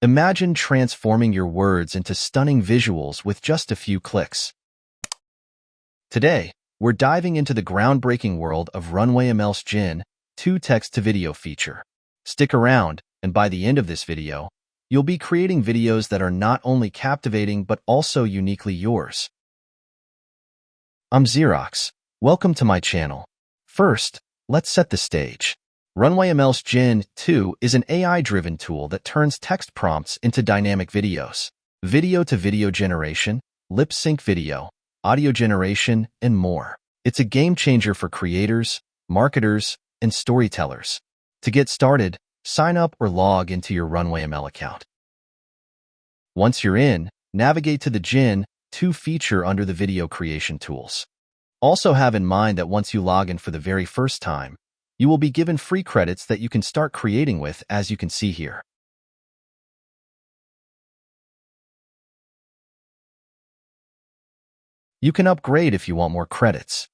Imagine transforming your words into stunning visuals with just a few clicks. Today, we're diving into the groundbreaking world of RunwayML's Gen-2 text-to-video feature. Stick around, and by the end of this video, you'll be creating videos that are not only captivating but also uniquely yours. I'm Xerox. Welcome to my channel. First, let's set the stage. RunwayML's Gen-2 is an AI-driven tool that turns text prompts into dynamic videos. Video-to-video generation, lip-sync video, audio generation, and more. It's a game-changer for creators, marketers, and storytellers. To get started, sign up or log into your RunwayML account. Once you're in, navigate to the Gen-2 feature under the video creation tools. Also have in mind that once you log in for the very first time, you will be given free credits that you can start creating with, as you can see here. You can upgrade if you want more credits.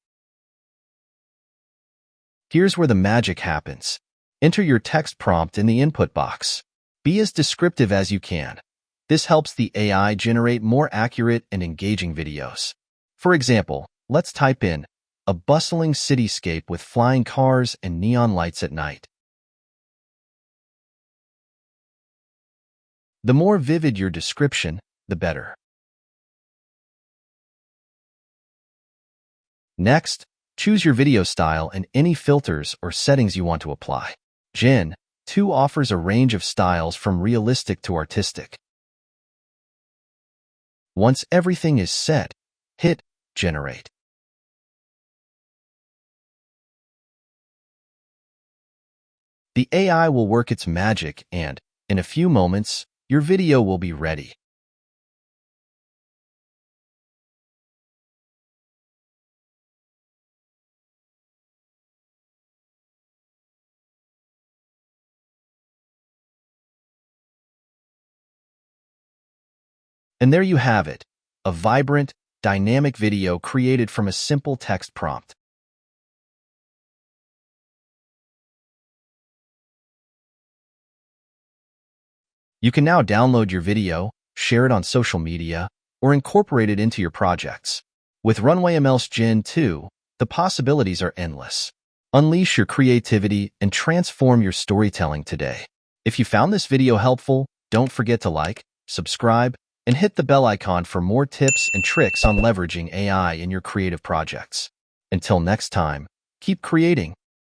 Here's where the magic happens. Enter your text prompt in the input box. Be as descriptive as you can. This helps the AI generate more accurate and engaging videos. For example, let's type in a bustling cityscape with flying cars and neon lights at night. The more vivid your description, the better. Next, choose your video style and any filters or settings you want to apply. Gen-2 offers a range of styles from realistic to artistic. Once everything is set, hit Generate. The AI will work its magic and, in a few moments, your video will be ready. And there you have it, a vibrant, dynamic video created from a simple text prompt. You can now download your video, share it on social media, or incorporate it into your projects. With RunwayML's Gen-2, the possibilities are endless. Unleash your creativity and transform your storytelling today. If you found this video helpful, don't forget to like, subscribe, and hit the bell icon for more tips and tricks on leveraging AI in your creative projects. Until next time, keep creating.